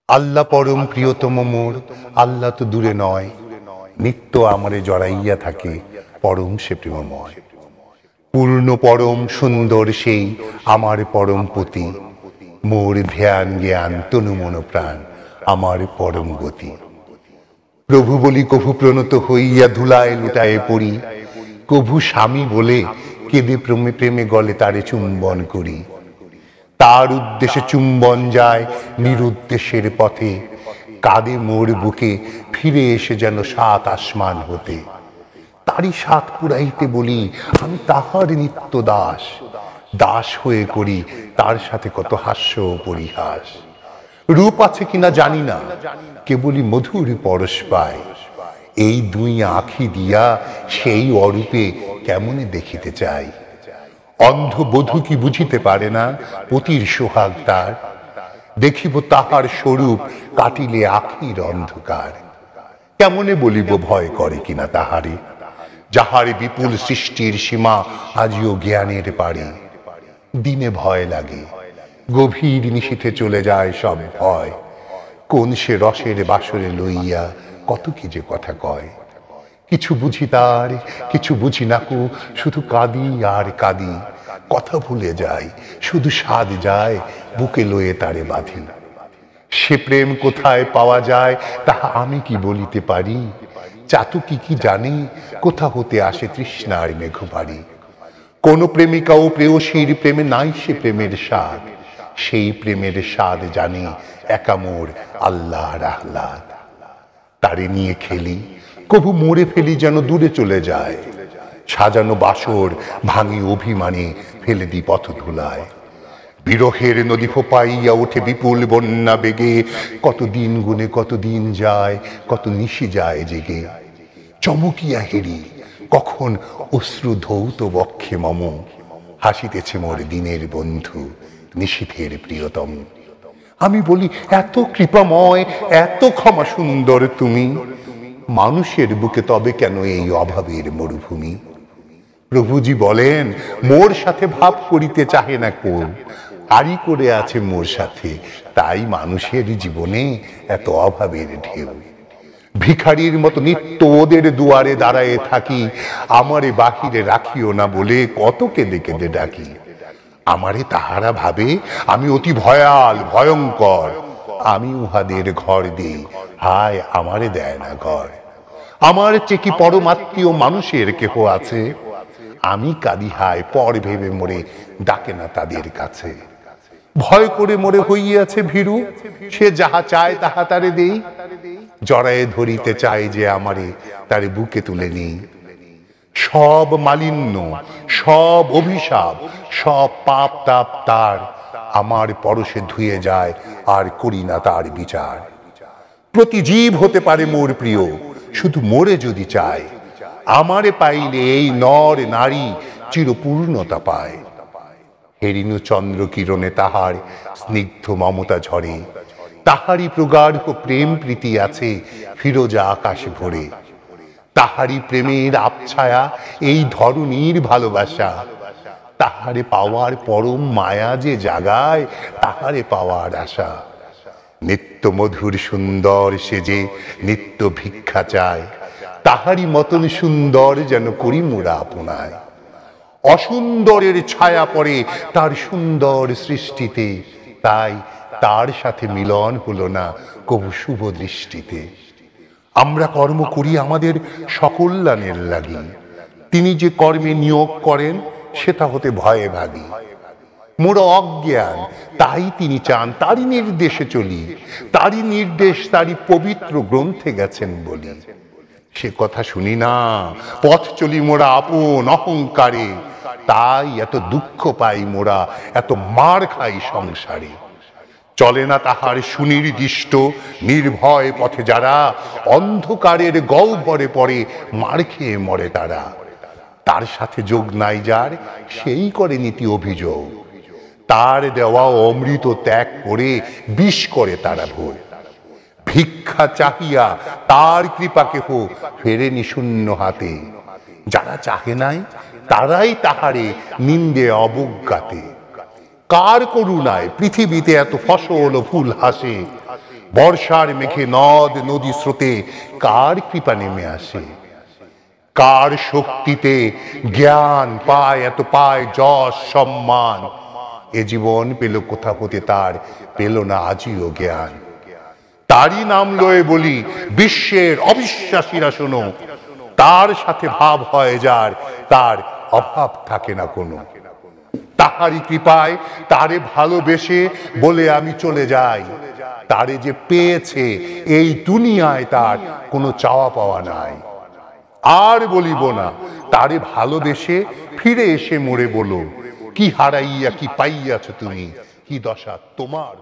আল্লাহ পরম প্রিয়তম মোর, আল্লাহ তো দূরে নয়, নিত্য আমারে জড়াইয়া থাকে পরম সে প্রেমময়। পূর্ণ পরম সুন্দর সেই আমার পরম পতি, মোর ধ্যান জ্ঞান তনু মন প্রাণ আমার পরম গতি। প্রভু বলি কভু প্রণত হইয়া ধুলায় লুটায়ে পড়ি, কভু স্বামী বলে কেঁদে প্রেমে প্রেমে গলে তারে চুম্বন করি। তার উদ্দেশ্যে চুম্বন যায় নিরুদ্দেশের পথে, কাঁদে মোর বুকে ফিরে এসে যেন সাত আসমান হতে। তারই সাত পুরাইতে বলি আমি তাহার নিত্য দাস, দাস হয়ে করি তার সাথে কত হাস্য পরিহাস। রূপ আছে কিনা জানি না, কেবলই মধুর পরশ পায়, এই দুই আঁখি দিয়া সেই অরূপে কেমনে দেখিতে চাই। অন্ধ বধূ কি বুঝিতে পারে না পতির সোহাগ তার, দেখিব তাহার স্বরূপ কাটিলে আখির অন্ধকার। কেমনে বলিব ভয় করে কিনা তাহারে, যাহার বিপুল সৃষ্টির সীমা আজিও জ্ঞানের পারে। দিনে ভয় লাগে, গভীর নিশীথে চলে যায় সব ভয়, কোন সে রসের বাসরে লইয়া কত কি যে কথা কয়। কিছু বুঝি তার, কিছু বুঝি নাকু, শুধু কাঁদি আর কাঁদি, কথা ভুলে যায়, শুধু স্বাদ যায় বুকে লয়ে তারে বাঁধি। সে প্রেম কোথায় পাওয়া যায় তাহা আমি কি বলিতে পারি, চাতকি কি জানে কোথা হতে আসে তৃষ্ণার মেঘবাড়ি। কোন প্রেমিকা ও প্রেয়সীর প্রেমে নাই সে প্রেমের স্বাদ, সেই প্রেমের স্বাদ জানে একা মোর আল্লাহর আহ্লাদ। তারে নিয়ে খেলি, কবু মরে ফেলি যেন দূরে চলে যায়, সাজানো বাসর ভাঙি অভিমানে ফেলে দি পথ ধুলায়। বিরহের নদী ফোপাইয়া ওঠে বিপুল বন্যা বেগে, কত দিন গুনে কত দিন যায়, কত নিশি যায় জেগে। চমকিয়া হেরি কখন অশ্রু ধৌত বক্ষে মম, হাসিতেছে মোর দিনের বন্ধু নিশীথের প্রিয়তম। আমি বলি এত কৃপাময়, এত ক্ষমা সুন্দর তুমি, মানুষের বুকে তবে কেন এই অভাবের মরুভূমি। প্রভুজি বলেন মোর সাথে ভাব করিতে চাহে না কো, আরই করে আছে মোর সাথে, তাই মানুষের জীবনে এত অভাবের ঢেউ। ভিখারির মতো নিত্য ওদের দুয়ারে দাঁড়ায়ে থাকি, আমারে বাহিরে রাখিও না বলে কত কেঁদে কেঁদে ডাকি। আমারে তাহারা ভাবে আমি অতি ভয়াল ভয়ঙ্কর, আমি উহাদের ঘর দিই, হায় আমারে দেয় না ঘর। আমার চেকি পরমাত্মীয় মানুষের কেহ আছে, আমি কাঁদি হায় পর ভেবে মোরে ডাকে না তাদের কাছে। ভয় করে মোরে হইয়াছে ভীরু, সে যাহা চায় তাহা তারে দেই, জড়ায়ে ধরিতে চায় যে আমারে তারে বুকে তুলে নেই। সব মালিন্য, সব অভিশাপ, সব পাপ তাপ তার আমার পরশে ধুয়ে যায়, আর করি না তার বিচার। প্রতি জীব হতে পারে মোর প্রিয়, শুধু মোরে যদি চায়, আমারে পাইলে এই নর নারী চিরপূর্ণতা পায়। হেরিনু চন্দ্র কিরণে তাহার স্নিগ্ধ মমতা ঝরে, তাহারই প্রগাঢ় প্রেম প্রীতি আছে ফিরোজা আকাশে ভরে। তাহারই প্রেমের আবছায়া এই ধরণীর ভালোবাসা, তাহারে পাওয়ার পরম মায়া যে জাগায় তাহারে পাওয়ার আশা। নিত্য মধুর সুন্দর সে যে নিত্য ভিক্ষা চায়, তাহারই মতন সুন্দর যেন করি মোরা আপনায়। অসুন্দরের ছায়া পড়ে তার সুন্দর সৃষ্টিতে, তাই তার সাথে মিলন হলো না কবু শুভ দৃষ্টিতে। আমরা কর্ম করি আমাদের সকল্যাণের লাগি, তিনি যে কর্মে নিয়োগ করেন সেটা হতে ভয়ে ভাগি। মোরা অজ্ঞান, তাই তিনি চান তারই নির্দেশে চলি, তারই নির্দেশ তারই পবিত্র গ্রন্থে গেছেন বলি। সে কথা শুনি না, পথ চলি মোরা আপন অহংকারে, তাই এত দুঃখ পাই মোরা, এত মার খাই সংসারে। চলে না তাহার সুনির্দিষ্ট নির্ভয় পথে যারা, অন্ধকারের গহ্বরে পড়ে মার খেয়ে মরে তারা। তার সাথে যোগ নাই যার, সেই করে নীতি অভিযোগ, তার দেওয়া অমৃত ত্যাগ করে বিষ করে তারা ভোর। ভিক্ষা চাহিয়া তার কৃপা কেহ ফেরেনি শূন্য হাতে, যারা চাহে নাই তারাই তাহারে নিন্দে অবজ্ঞাতে। কার করুণায় পৃথিবীতে এত ফসল ও ফুল হাসে, বর্ষার মেঘে নদ নদী স্রোতে কার কৃপা নেমে আসে, কার শক্তিতে জ্ঞান পায় এত পায় যশ সম্মান। এ জীবন পেল কোথা হতে তার, পেল না আজিও জ্ঞান। তারই নাম লয়ে বলি বিশ্বের অবিশ্বাসীরা শোনো, তার সাথে ভাব হয় যার, তার অভাব থাকে না কোনো। তাহারি কৃপায় তারে ভালোবেসে বলে আমি চলে যাই, তারে যে পেয়েছে এই দুনিয়ায় তার কোনো চাওয়া পাওয়া নাই। আর বলিব না তারে ভালোবেসে ফিরে এসে মোরে বলো, কি হারাইয়া কি পাইয়াছ তুমি, কি দশা তোমার।